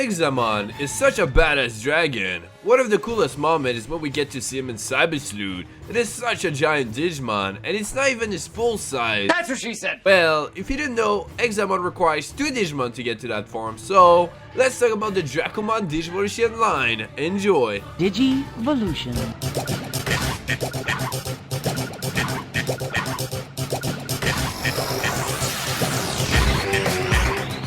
Examon is such a badass dragon. One of the coolest moments is when we get to see him in Cyber Sleuth. It is such a giant Digimon, and it's not even his full size. That's what she said! Well, if you didn't know, Examon requires 2 Digimon to get to that form, so let's talk about the Dracomon Digivolution line. Enjoy! Digivolution.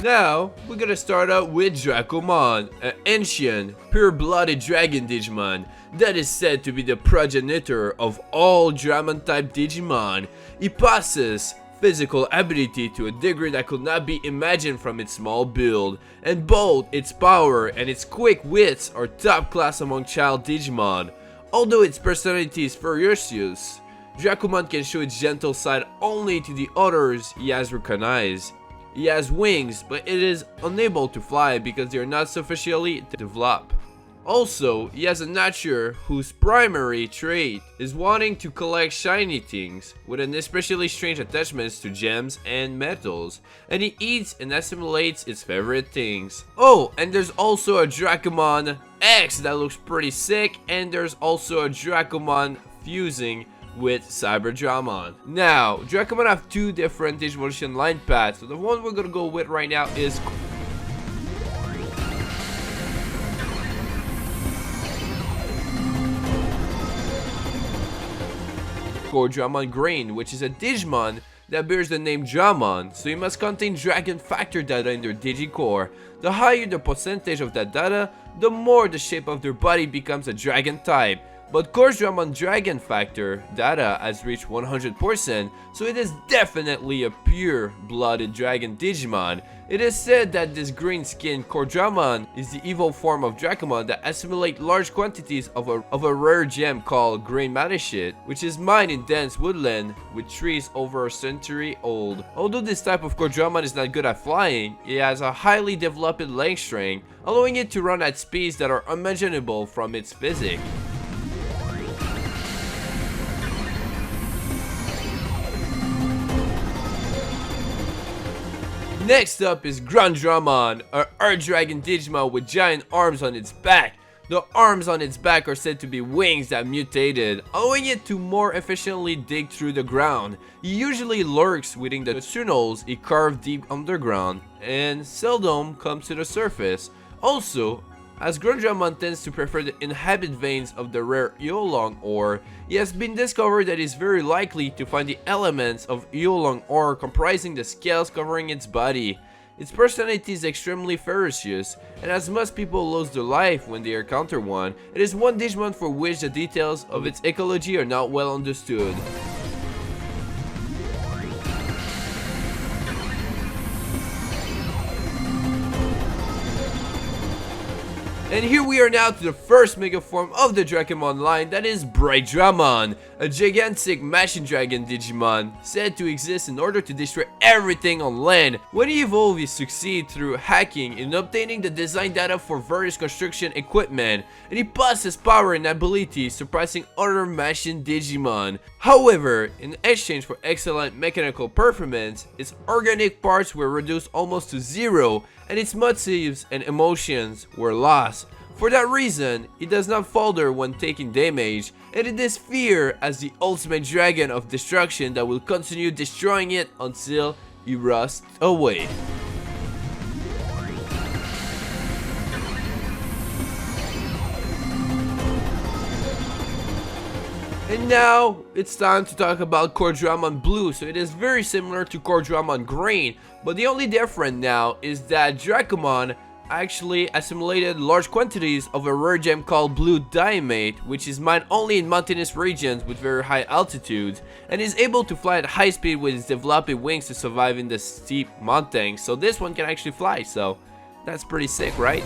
Now, we're gonna start out with Dracomon, an ancient, pure-blooded dragon Digimon that is said to be the progenitor of all Dramon-type Digimon. It possesses physical ability to a degree that could not be imagined from its small build, and both its power and its quick wits are top class among child Digimon. Although its personality is ferocious, Jakkuman can show its gentle side only to the others he has recognized. He has wings, but it is unable to fly because they are not sufficiently developed. Also, he has a nature whose primary trait is wanting to collect shiny things, with an especially strange attachment to gems and metals, and he eats and assimilates its favorite things. Oh, and there's also a Dracomon X that looks pretty sick, and there's also a Dracomon fusing with Cyberdramon. Now, Dracomon have 2 different Digivolution line paths, so the one we're gonna go with right now is Dracomon Grain, which is a Digimon that bears the name Dramon, so you must contain dragon factor data in their Digicore. The higher the percentage of that data, the more the shape of their body becomes a dragon type. But Dramon Dragon Factor data has reached 100%, so it is definitely a pure-blooded dragon Digimon. It is said that this green-skinned Dramon is the evil form of Dracomon that assimilate large quantities of a rare gem called Green Matishit, which is mined in dense woodland with trees over a century old. Although this type of Dramon is not good at flying, it has a highly developed length strength, allowing it to run at speeds that are unimaginable from its physics. Next up is Dramon, an Earth Dragon Digimon with giant arms on its back. The arms on its back are said to be wings that mutated, allowing it to more efficiently dig through the ground. He usually lurks within the tunnels he carved deep underground, and seldom comes to the surface. Also, as Dramon tends to prefer the inhabited veins of the rare Yolong ore, it has been discovered that it is very likely to find the elements of Yolong ore comprising the scales covering its body. Its personality is extremely ferocious, and as most people lose their life when they encounter one, it is one Digimon for which the details of its ecology are not well understood. And here we are now to the first mega form of the Dracomon line, that is Dramon, a gigantic machine dragon Digimon said to exist in order to destroy everything on land. When he evolves, he succeeds through hacking in obtaining the design data for various construction equipment, and he possesses power and ability surpassing other machine Digimon. However, in exchange for excellent mechanical performance, its organic parts were reduced almost to zero, and its motives and emotions were lost. For that reason, it does not falter when taking damage, and it is feared as the ultimate dragon of destruction that will continue destroying it until he rusts away. And now, it's time to talk about Dramon Blue. So it is very similar to Dramon Green, but the only difference now is that Dracomon actually assimilated large quantities of a rare gem called Blue Diamate, which is mined only in mountainous regions with very high altitudes, and is able to fly at high speed with its developing wings to survive in the steep mountains. So this one can actually fly, so that's pretty sick, right?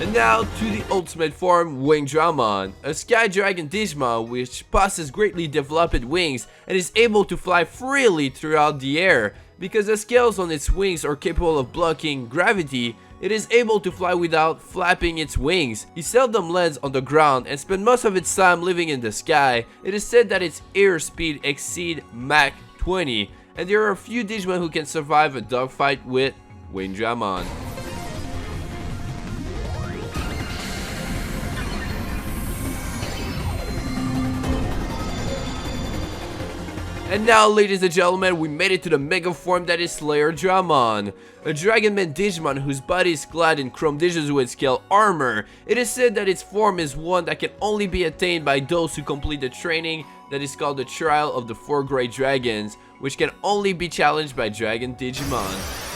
And now to the ultimate form, Dramon, a sky dragon Digimon which possesses greatly developed wings and is able to fly freely throughout the air. Because the scales on its wings are capable of blocking gravity, It is able to fly without flapping its wings. It seldom lands on the ground and spends most of its time living in the sky. It is said that its air speed exceeds Mach 20, and there are a few Digimon who can survive a dogfight with Dracomon. And now, ladies and gentlemen, we made it to the mega form that is Dracomon, a Dracomon Digimon whose body is clad in chrome Digivolution scale armor. It is said that its form is one that can only be attained by those who complete the training that is called the Trial of the Four Great Dragons, which can only be challenged by Dragon Digimon.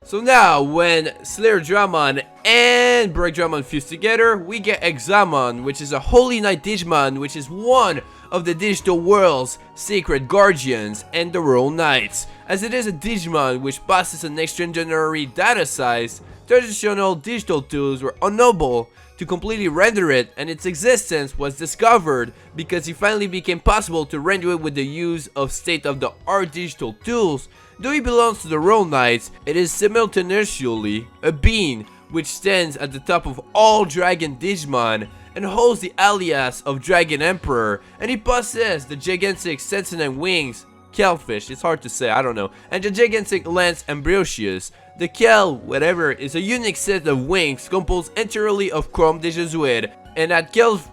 So now, when Dracomon and Dracomon fuse together, we get Examon, which is a Holy Knight Digimon, which is one of the digital world's sacred guardians and the Royal Knights. As it is a Digimon which possesses an extraordinary data size, traditional digital tools were unable to completely render it, and its existence was discovered because it finally became possible to render it with the use of state-of-the-art digital tools. Though it belongs to the Royal Knights, it is simultaneously a being which stands at the top of all Dragon Digimon and holds the alias of Dragon Emperor, and he possesses the gigantic sentinel wings, Kelfish, it's hard to say, I don't know, and the gigantic lance Ambrosius. The Kel, whatever, is a unique set of wings composed entirely of chrome Digivolution, and at Kel's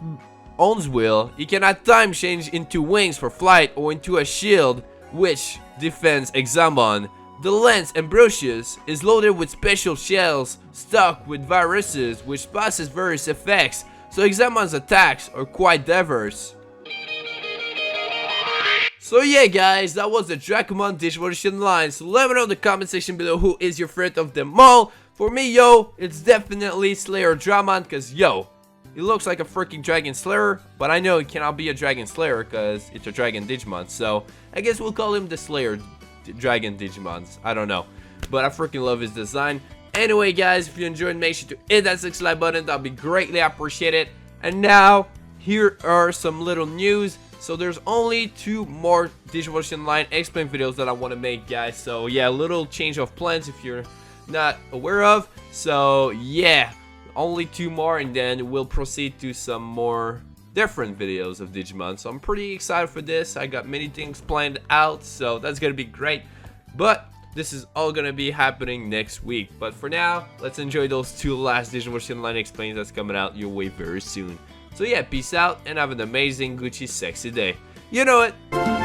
own will, he can at times change into wings for flight or into a shield which defends Examon. The lance Ambrosius is loaded with special shells stuck with viruses which possess various effects, so Examon's attacks are quite diverse. So yeah guys, that was the Dracomon Digivolution line. So let me know in the comment section below who is your favorite of them all. For me, yo, it's definitely Dracomon, cause yo, he looks like a freaking Dragon Slayer, but I know it cannot be a Dragon Slayer because it's a Dragon Digimon. So I guess we'll call him the Slayer Dragon Digimons. I don't know, but I freaking love his design. Anyway guys, if you enjoyed, make sure to hit that like button, that'll be greatly appreciated. And now, here are some little news. So there's only 2 more Digivolution line explain videos that I want to make, guys. So yeah, a little change of plans if you're not aware of. So yeah, only 2 more, and then we'll proceed to some more different videos of Digimon. So I'm pretty excited for this. I got many things planned out, so that's gonna be great. But this is all gonna be happening next week. But for now, let's enjoy those 2 last Digivolution line explains that's coming out your way very soon. So yeah, peace out and have an amazing Gucci sexy day. You know it.